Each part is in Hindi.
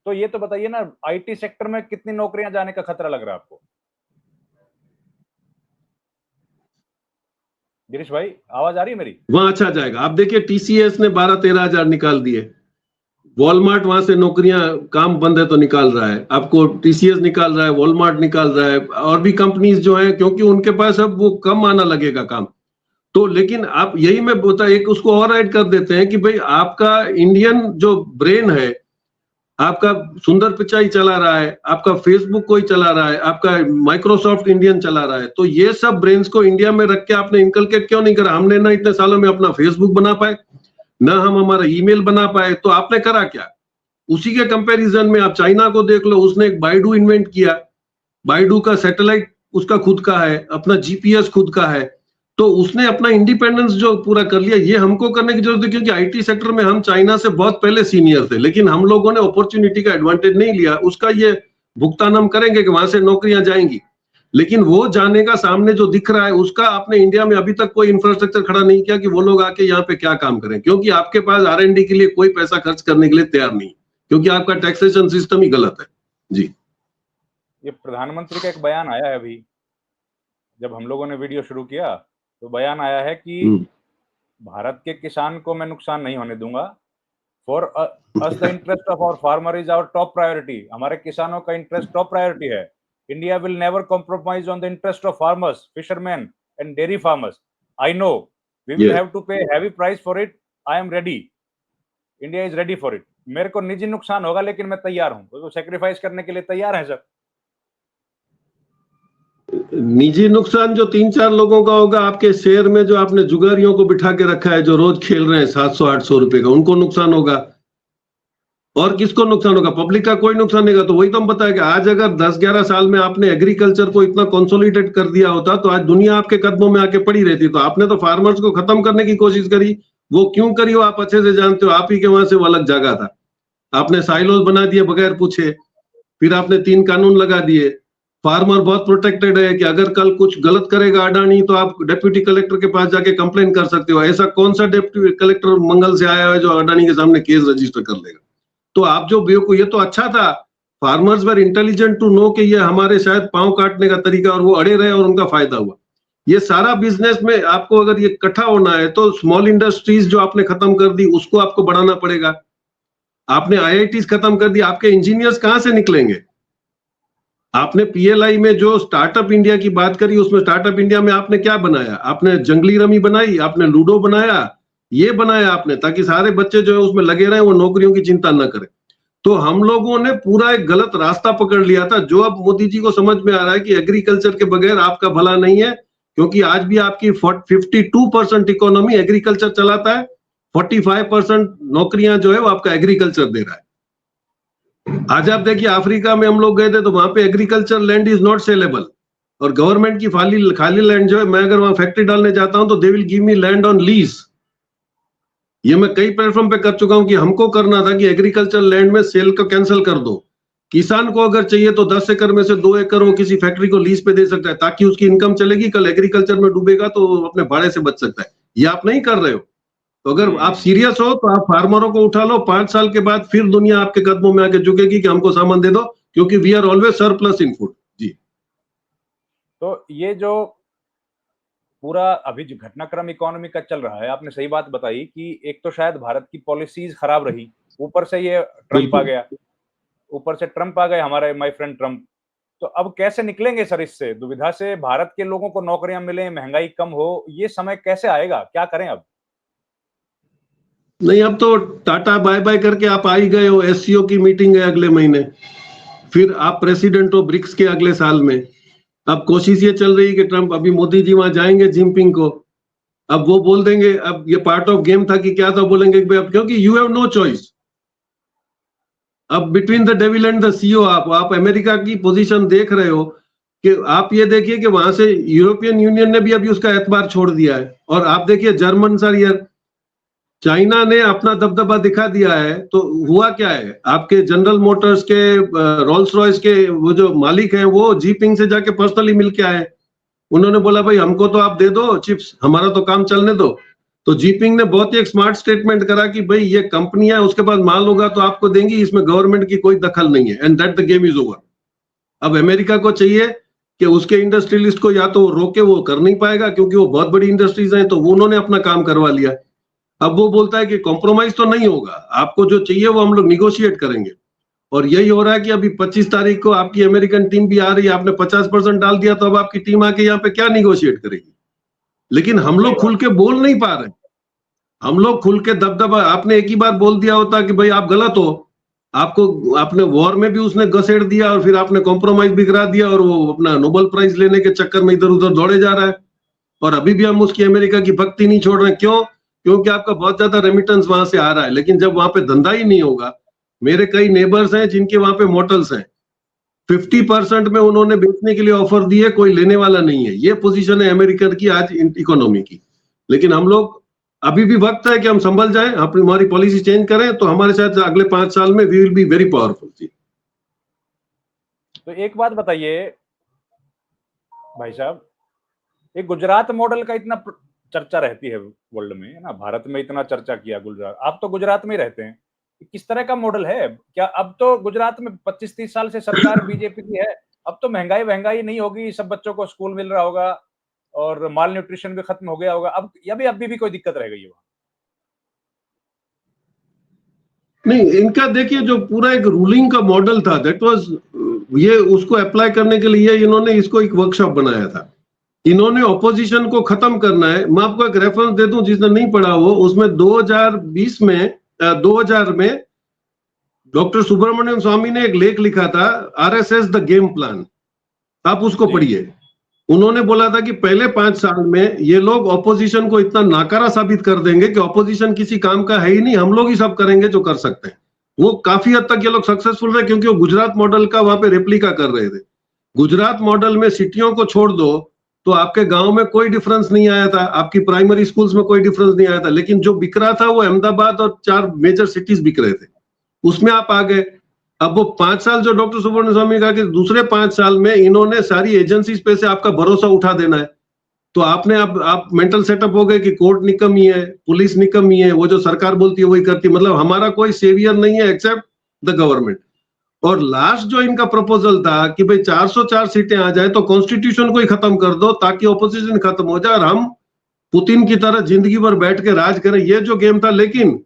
तो ये तो बताइए ना, आईटी सेक्टर में कितनी नौकरियां जाने का खतरा लग रहा है आपको? गिरीश भाई, आवाज आ रही है मेरी? वहां अच्छा जाएगा। आप देखिए टीसीएस ने 12-13 हजार निकाल दिए, वॉलमार्ट वहां से नौकरियां, काम बंद है तो निकाल रहा है, आपको टीसीएस निकाल रहा है, वॉलमार्ट निकाल रहा है, और भी कंपनीज जो है, क्योंकि उनके पास अब वो कम आना लगेगा काम। तो लेकिन आप यही मैं बता, एक उसको और ऐड कर देते हैं कि भाई आपका इंडियन जो ब्रेन है, आपका सुंदर पिचाई चला रहा है, आपका फेसबुक कोई चला रहा है, आपका माइक्रोसॉफ्ट इंडियन चला रहा है, तो ये सब ब्रेन्स को इंडिया में रख के आपने इनकलकेट क्यों नहीं करा? हमने ना इतने सालों में अपना फेसबुक बना पाए, ना हम हमारा ईमेल बना पाए, तो आपने करा क्या? उसी के कंपैरिजन में आप चाइना को देख लो, उसने एक बाइडू इन्वेंट किया, बाइडू का सैटेलाइट उसका खुद का है, अपना जीपीएस खुद का है, तो उसने अपना इंडिपेंडेंस जो पूरा कर लिया। ये हमको करने की जरूरत है, क्योंकि आईटी सेक्टर में हम चाइना से बहुत पहले सीनियर थे, लेकिन हम लोगों ने अपॉर्चुनिटी का एडवांटेज नहीं लिया। उसका ये भुगतान हम करेंगे कि वहां से नौकरियां जाएंगी, लेकिन वो जाने का सामने जो दिख रहा है, उसका आपने इंडिया में अभी तक कोई इंफ्रास्ट्रक्चर खड़ा नहीं किया कि वो लोग आके यहाँ पे क्या काम करें, क्योंकि आपके पास आरएनडी के लिए कोई पैसा खर्च करने के लिए तैयार नहीं, क्योंकि आपका टैक्सेशन सिस्टम ही गलत है। जी, ये प्रधानमंत्री का एक बयान आया है अभी, जब हम लोगों ने वीडियो शुरू किया तो बयान आया है कि भारत के किसान को मैं नुकसान नहीं होने दूंगा। For us the interest of our farmer is our top priority. हमारे किसानों का इंटरेस्ट टॉप प्रायोरिटी है। India will never compromise on the interest of farmers, fisherman and dairy farmers. I know we will have to pay heavy price for it. I am ready, India is ready for it. मेरे को निजी नुकसान होगा लेकिन मैं तैयार हूं, तो सेक्रीफाइस करने के लिए तैयार है सर। निजी नुकसान जो 3-4 लोगों का होगा, आपके शहर में जो आपने जुगारियों को बिठा के रखा है, जो रोज खेल रहे हैं 700-800 रुपए का, उनको नुकसान होगा। और किसको नुकसान होगा? पब्लिक का कोई नुकसान नहीं होगा। तो वही तो हम बताया कि आज अगर 10-11 साल में आपने एग्रीकल्चर को इतना कंसोलिडेट कर दिया होता, तो आज दुनिया आपके कदमों में आके पड़ी रहती। तो आपने तो फार्मर्स को खत्म करने की कोशिश करी। वो क्यों करी वो आप अच्छे से जानते हो, आप ही के वहां से वो अलग जगह था। आपने साइलोज बना दिए बगैर पूछे, फिर आपने 3 कानून लगा दिए। फार्मर बहुत प्रोटेक्टेड है कि अगर कल कुछ गलत करेगा अडानी, तो आप डेप्यूटी कलेक्टर के पास जाके कंप्लेन कर सकते हो। ऐसा कौन सा डेप्यूटी कलेक्टर मंगल से आया है जो अडानी के सामने केस रजिस्टर कर लेगा? तो आप जो ये तो अच्छा था, farmers were intelligent to know कि ये हमारे शायद पांव काटने का तरीका, और वो अड़े रहे और उनका फायदा हुआ। ये सारा बिजनेस में आपको अगर ये इकट्ठा होना है, तो स्मॉल इंडस्ट्रीज जो आपने खत्म कर दी, उसको आपको बढ़ाना पड़ेगा। आपने आईआईटीज खत्म कर दी, आपके इंजीनियर्स कहां से निकलेंगे? आपने पीएलआई में जो स्टार्टअप इंडिया की बात करी, उसमें स्टार्टअप इंडिया में आपने क्या बनाया? आपने जंगली रमी बनाई, आपने लूडो बनाया, ये बनाया आपने, ताकि सारे बच्चे जो है उसमें लगे रहे, वो नौकरियों की चिंता न करें। तो हम लोगों ने पूरा एक गलत रास्ता पकड़ लिया था, जो अब मोदी जी को समझ में आ रहा है कि एग्रीकल्चर के बगैर आपका भला नहीं है, क्योंकि आज भी आपकी 52% इकोनॉमी एग्रीकल्चर चलाता है। 45% नौकरियां जो है वो आपका एग्रीकल्चर दे रहा है। आज आप देखिए अफ्रीका में हम लोग गए थे, तो वहां पे agriculture land is not saleable, और गवर्नमेंट की खाली लैंड जो है, मैं अगर वहां फैक्ट्री डालने जाता हूं तो they will give me land on lease. ये मैं कई प्लेटफॉर्म पे कर चुका हूं कि हमको करना था कि एग्रीकल्चर लैंड में सेल को कैंसिल कर दो। किसान को अगर चाहिए तो 10 एकड़ में से 2 एकड़ वो किसी फैक्ट्री को लीज पे दे सकता है, ताकि उसकी इनकम चलेगी। कल एग्रीकल्चर में डूबेगा तो अपने भाड़े से बच सकता है। ये आप नहीं कर रहे हो। तो अगर आप सीरियस हो तो आप फार्मरों को उठा लो। 5 साल के बाद फिर दुनिया आपके कदमों में आके झुकेगी कि हमको सामान दे दो, क्योंकि we are always surplus in food. जी, तो ये जो पूरा अभी जो घटनाक्रम इकोनॉमी का चल रहा है, आपने सही बात बताई कि एक तो शायद भारत की पॉलिसीज खराब रही, ऊपर से ये ट्रंप आ गया, ऊपर से ट्रंप आ गए हमारे माय फ्रेंड ट्रंप। तो अब कैसे निकलेंगे सर इससे दुविधा से? भारत के लोगों को नौकरियां मिले, महंगाई कम हो, ये समय कैसे आएगा? क्या करें अब? नहीं, अब तो टाटा बाय बाय करके आप आ ही गए हो। एससीओ की मीटिंग है अगले महीने, फिर आप प्रेसिडेंट हो ब्रिक्स के अगले साल में। अब कोशिश ये चल रही है कि ट्रंप, अभी मोदी जी वहां जाएंगे जिनपिंग को, अब वो बोल देंगे, अब ये पार्ट ऑफ गेम था कि क्या था, बोलेंगे कि अब क्योंकि यू हैव नो चॉइस, अब between the devil and the CO. आप अमेरिका की पोजीशन देख रहे हो कि आप ये देखिए कि वहां से यूरोपियन यूनियन ने भी अभी उसका एतबार छोड़ दिया है, और आप देखिए जर्मन सर यार, चाइना ने अपना दबदबा दिखा दिया है। तो हुआ क्या है, आपके जनरल मोटर्स के, रोल्स रॉयस के वो जो मालिक हैं, वो जीपिंग से जाके पर्सनली मिल के आए। उन्होंने बोला भाई हमको तो आप दे दो चिप्स, हमारा तो काम चलने दो। तो जीपिंग ने बहुत ही एक स्मार्ट स्टेटमेंट करा कि भाई ये कंपनियां, उसके पास माल होगा तो आपको देंगी, इसमें गवर्नमेंट की कोई दखल नहीं है, and that the game is over. अब अमेरिका को चाहिए कि उसके इंडस्ट्रियलिस्ट को या तो रोके, वो कर नहीं पाएगा क्योंकि वो बहुत बड़ी इंडस्ट्रीज हैं, तो वो उन्होंने अपना काम करवा लिया। अब वो बोलता है कि कॉम्प्रोमाइज तो नहीं होगा, आपको जो चाहिए वो हम लोग निगोशिएट करेंगे। और यही हो रहा है कि अभी 25 तारीख को आपकी अमेरिकन टीम भी आ रही है, आपने 50% डाल दिया, तो अब आपकी टीम आके यहाँ पे क्या निगोशिएट करेगी? लेकिन हम लोग खुल के बोल नहीं पा रहे, हम लोग खुल के दबदबा, आपने एक ही बार बोल दिया होता कि भाई आप गलत हो, आपको, आपने वॉर में भी उसने घसेड़ दिया और फिर आपने कॉम्प्रोमाइज भी करा दिया, और वो अपना नोबेल प्राइज लेने के चक्कर में इधर उधर दौड़े जा रहा है। और अभी भी हम उसकी अमेरिका की भक्ति नहीं छोड़ रहे। क्यों? क्योंकि आपका बहुत ज्यादा रेमिटेंस वहां से आ रहा है, लेकिन जब वहां पे धंधा ही नहीं होगा, मेरे कई नेबर्स हैं जिनके वहां पे मोटल्स हैं, 50% में उन्होंने बेचने के लिए ऑफर दिए, कोई लेने वाला नहीं है। ये पोजीशन है अमेरिकन की आज इकोनॉमी की। लेकिन हम लोग, अभी भी वक्त है कि हम संभल जाएं, अपनी हमारी पॉलिसी चेंज करें, तो हमारे साथ अगले 5 साल में we will be very powerful. जी, तो एक बात बताइए भाई साहब, एक गुजरात मॉडल का इतना चर्चा रहती है वर्ल्ड में, है ना, भारत में इतना चर्चा किया गुजरात, आप तो गुजरात में ही रहते हैं, किस तरह का मॉडल है? क्या अब तो गुजरात में 25-30 साल से सरकार बीजेपी की है, अब तो महंगाई नहीं होगी, सब बच्चों को स्कूल मिल रहा होगा और माल न्यूट्रिशन भी खत्म हो गया होगा, अब या अभी भी कोई दिक्कत रह गई है वहां? नहीं, इनका देखिए जो पूरा एक रूलिंग का मॉडल था, दैट वाज, ये उसको अप्लाई करने के लिए इन्होंने इसको एक वर्कशॉप बनाया था। इन्होंने ऑपोजिशन को खत्म करना है। मैं आपको एक रेफरेंस दे दूं, जिसने नहीं पढ़ा हो, उसमें 2000 में डॉक्टर सुब्रमण्यम स्वामी ने एक लेख लिखा था, आरएसएस द गेम प्लान, आप उसको पढ़िए। उन्होंने बोला था कि पहले 5 साल में ये लोग ऑपोजिशन को इतना नाकारा साबित कर देंगे कि ऑपोजिशन किसी काम का है ही नहीं, हम लोग ही सब करेंगे जो कर सकते हैं। वो काफी हद तक ये लोग सक्सेसफुल रहे, क्योंकि वो गुजरात मॉडल का वहां पे रेप्लिका कर रहे थे। गुजरात मॉडल में सिटियों को छोड़ दो तो आपके गांव में कोई डिफरेंस नहीं आया था, आपकी प्राइमरी स्कूल्स में कोई डिफरेंस नहीं आया था, लेकिन जो बिक रहा था वो अहमदाबाद और 4 मेजर सिटीज बिक रहे थे, उसमें आप आ गए। अब वो 5 साल जो डॉक्टर सुब्रमण्यम स्वामी ने कहा कि दूसरे 5 साल में इन्होंने सारी एजेंसीज पे से आपका भरोसा उठा देना है, तो आपने आप मेंटल सेटअप हो गए कि कोर्ट निकम्मी है, पुलिस निकम्मी है, वो जो सरकार बोलती है वही करती है, मतलब हमारा कोई सेवियर नहीं है एक्सेप्ट द गवर्नमेंट। और लास्ट जो इनका प्रपोजल था कि भाई 404 सीटें आ जाए तो कॉन्स्टिट्यूशन को ही खत्म कर दो ताकि ऑपोजिशन खत्म हो जाए और हम पुतिन की तरह जिंदगी भर बैठ के राज करें, ये जो गेम था। लेकिन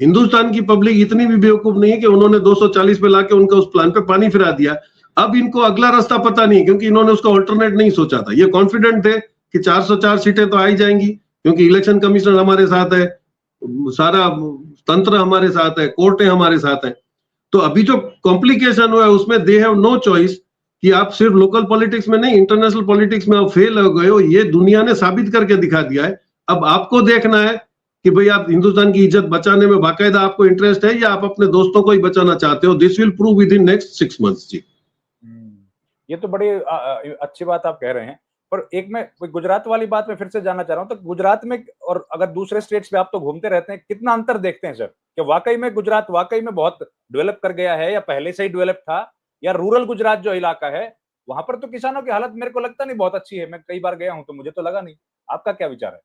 हिंदुस्तान की पब्लिक इतनी भी बेवकूफ नहीं है कि उन्होंने 240 पे लाके उनका उस प्लान पे पानी फिरा दिया। अब इनको अगला रास्ता पता नहीं, क्योंकि इन्होंने उसका ऑल्टरनेट नहीं सोचा था। ये कॉन्फिडेंट थे कि 404 सीटें तो आ ही जाएंगी, क्योंकि इलेक्शन कमीशन हमारे साथ है, सारा तंत्र हमारे साथ है, कोर्टें हमारे साथ है। तो अभी जो कॉम्प्लिकेशन हुआ है उसमें दे हैव नो चॉइस कि आप सिर्फ लोकल पॉलिटिक्स में नहीं, इंटरनेशनल पॉलिटिक्स में आप फेल हो गए हो, ये दुनिया ने साबित करके दिखा दिया है। अब आपको देखना है कि भाई आप हिंदुस्तान की इज्जत बचाने में बाकायदा आपको इंटरेस्ट है या आप अपने दोस्तों को ही बचाना चाहते हो। This will prove within next 6 months. जी, ये तो बड़ी अच्छी बात आप कह रहे हैं, पर एक मैं गुजरात वाली बात में फिर से जानना चाह रहा हूं, तो गुजरात में और अगर दूसरे स्टेट्स पे आप तो घूमते रहते हैं, कितना अंतर देखते हैं सर कि वाकई में गुजरात वाकई में बहुत डेवलप कर गया है या पहले से ही डेवलप था, या रूरल गुजरात जो इलाका है वहां पर तो किसानों की हालत मेरे को लगता नहीं बहुत अच्छी है, मैं कई बार गया हूं तो मुझे तो लगा नहीं। आपका क्या विचार है?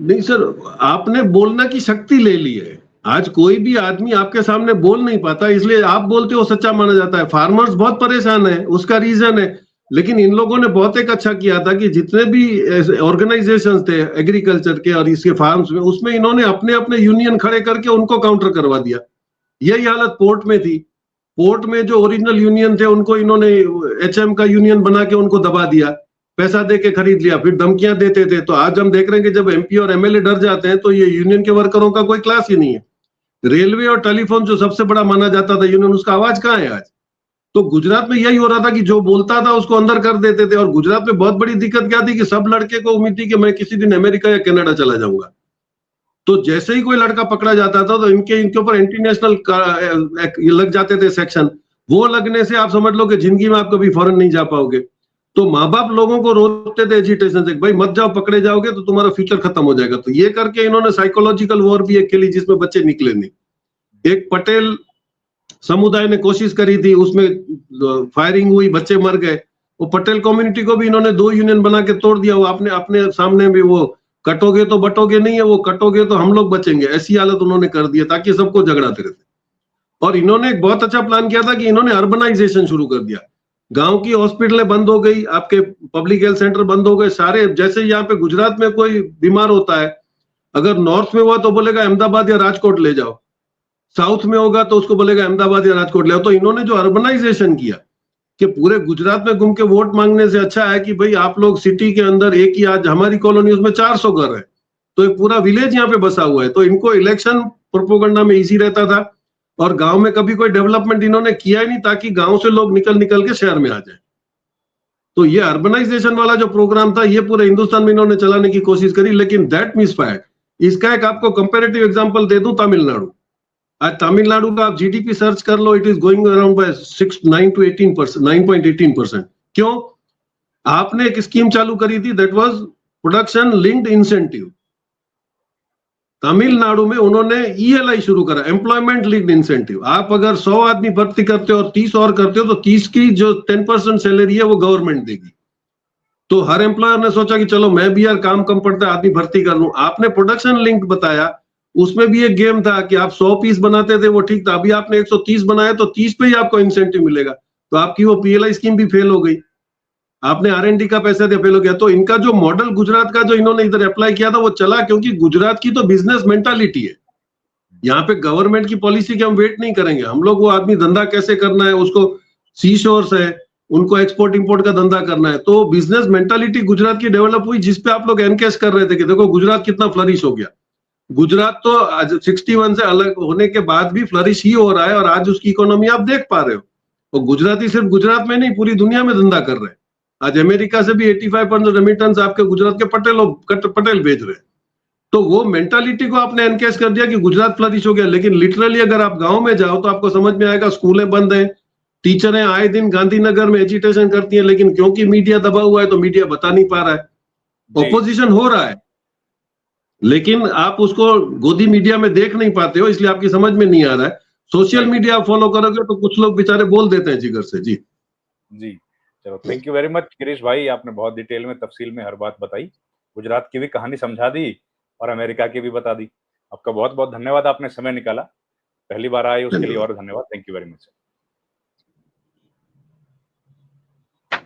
नहीं सर, आपने बोलना की शक्ति ले ली है। आज कोई भी आदमी आपके सामने बोल नहीं पाता, इसलिए आप बोलते हो सच्चा माना जाता है। फार्मर्स बहुत परेशान है, उसका रीजन है, लेकिन इन लोगों ने बहुत एक अच्छा किया था कि जितने भी ऑर्गेनाइजेशंस थे एग्रीकल्चर के और इसके फार्म्स में, उसमें इन्होंने अपने अपने यूनियन खड़े करके उनको काउंटर करवा दिया। यही हालत पोर्ट में थी। पोर्ट में जो ओरिजिनल यूनियन थे उनको इन्होंने एचएम का यूनियन बना के उनको दबा दिया, पैसा दे के खरीद लिया, फिर धमकियां देते थे। तो आज हम देख रहे हैं कि जब एमपी और एमएलए डर जाते हैं तो ये यूनियन के वर्करों का कोई क्लास ही नहीं है। रेलवे और टेलीफोन जो सबसे बड़ा माना जाता था यूनियन, उसका आवाज कहाँ है आज? तो गुजरात में यही हो रहा था कि जो बोलता था उसको अंदर कर देते थे। और गुजरात में बहुत बड़ी दिक्कत क्या थी कि सब लड़के को उम्मीद थी कि मैं किसी दिन अमेरिका या कनाडा चला जाऊंगा। तो जैसे ही कोई लड़का पकड़ा जाता था तो इनके ऊपर एंटी नेशनल लग जाते थे सेक्शन। वो लगने से आप समझ लो कि जिंदगी में आप कभी फॉरेन नहीं जा पाओगे। तो माँ बाप लोगों को रोकते थे एजिटेशन से, भाई मत जाओ, पकड़े जाओगे तो तुम्हारा फ्यूचर खत्म हो जाएगा। तो ये करके इन्होंने साइकोलॉजिकल वॉर भी एक खेली जिसमें बच्चे निकले नहीं। एक पटेल समुदाय ने कोशिश करी थी, उसमें फायरिंग हुई, बच्चे मर गए। वो पटेल कम्युनिटी को भी इन्होंने 2 यूनियन बना के तोड़ दिया। वो अपने सामने भी वो कटोगे तो बटोगे नहीं है, वो कटोगे तो हम लोग बचेंगे, ऐसी हालत उन्होंने कर दी है ताकि सबको झगड़ाते रहते। और इन्होंने एक बहुत अच्छा प्लान किया था कि इन्होंने अर्बनाइजेशन शुरू कर दिया। गांव की हॉस्पिटलें बंद हो गई, आपके पब्लिक हेल्थ सेंटर बंद हो गए सारे। जैसे यहाँ पे गुजरात में कोई बीमार होता है, अगर नॉर्थ में हुआ तो बोलेगा अहमदाबाद या राजकोट ले जाओ, साउथ में होगा तो उसको बोलेगा अहमदाबाद या राजकोट ले आओ। तो इन्होंने जो अर्बनाइजेशन किया कि पूरे गुजरात में घूम के वोट मांगने से अच्छा है कि भाई आप लोग सिटी के अंदर एक ही, आज हमारी कॉलोनी उसमें 400 घर है, तो एक पूरा विलेज यहाँ पे बसा हुआ है, तो इनको इलेक्शन प्रोपोगंडा में इजी रहता था। और गांव में कभी कोई डेवलपमेंट इन्होंने किया ही नहीं ताकि गांव से लोग निकल निकल के शहर में आ जाए। तो ये अर्बनाइजेशन वाला जो प्रोग्राम था ये पूरे हिंदुस्तान में इन्होंने चलाने की कोशिश करी, लेकिन दैट मिसफायर्ड। इसका एक आपको कंपैरेटिव एग्जांपल दे दूं, तमिलनाडु। आज तमिलनाडु का आप जीडीपी सर्च कर लो, it is going around by 9.18%। क्यों? आपने एक स्कीम चालू करी थी, that was production linked incentive. Tamil Nadu में उन्होंने ईएलआई शुरू करा, एम्प्लॉयमेंट लिंक्ड इंसेंटिव। आप अगर 100 आदमी भर्ती करते हो और 30 और करते हो तो 30 की जो 10% सैलरी है वो गवर्नमेंट देगी। तो हर एम्प्लॉयर ने सोचा कि चलो मैं भी यार काम कम पड़ता है, आदमी भर्ती कर लूं। आपने प्रोडक्शन लिंक बताया, उसमें भी एक गेम था कि आप 100 पीस बनाते थे वो ठीक था, अभी आपने 130 बनाया तो 30 पे ही आपको इंसेंटिव मिलेगा, तो आपकी वो पीएलआई स्कीम भी फेल हो गई। आपने आरएनडी का पैसा दिया, फेल हो गया। तो इनका जो मॉडल गुजरात का जो इन्होंने इधर अप्लाई किया था वो चला, क्योंकि गुजरात की तो बिजनेस मेंटालिटी है। यहाँ पे गवर्नमेंट की पॉलिसी के हम वेट नहीं करेंगे, हम लोग वो आदमी धंधा कैसे करना है, उसको सी शोर्स है, उनको एक्सपोर्ट इंपोर्ट का धंधा करना है। तो बिजनेस मेंटालिटी गुजरात की डेवलप हुई, जिसपे आप लोग एनकेस कर रहे थे कि देखो गुजरात कितना फ्लरिश हो गया। गुजरात तो आज 61 से अलग होने के बाद भी फ्लरिश ही हो रहा है, और आज उसकी इकोनॉमी आप देख पा रहे हो। और गुजराती सिर्फ गुजरात में नहीं, पूरी दुनिया में धंधा कर रहे हैं। आज अमेरिका से भी 85% रेमिटेंस आपके गुजरात के पटेल भेज रहे हैं। तो वो मेंटालिटी को आपने एनकेस कर दिया कि गुजरात फ्लरिश हो गया। लेकिन लिटरली अगर आप गांव में जाओ तो आपको समझ में आएगा, स्कूलें बंद हैं, टीचरें आए दिन गांधीनगर में एजिटेशन करती हैं, लेकिन क्योंकि मीडिया दबा हुआ है तो मीडिया बता नहीं पा रहा है। ऑपोजिशन हो रहा है लेकिन आप उसको गोदी मीडिया में देख नहीं पाते हो, इसलिए आपकी समझ में नहीं आ रहा है। सोशल मीडिया फॉलो करोगे तो कुछ लोग बेचारे बोल देते हैं जिगर से। जी जी, चलो thank you very much Girish भाई, आपने बहुत डिटेल में तफसील में हर बात बताई, गुजरात की भी कहानी समझा दी और अमेरिका की भी बता दी। आपका बहुत बहुत धन्यवाद, आपने समय निकाला, पहली बार आए उसके लिए और धन्यवाद। Thank you very much.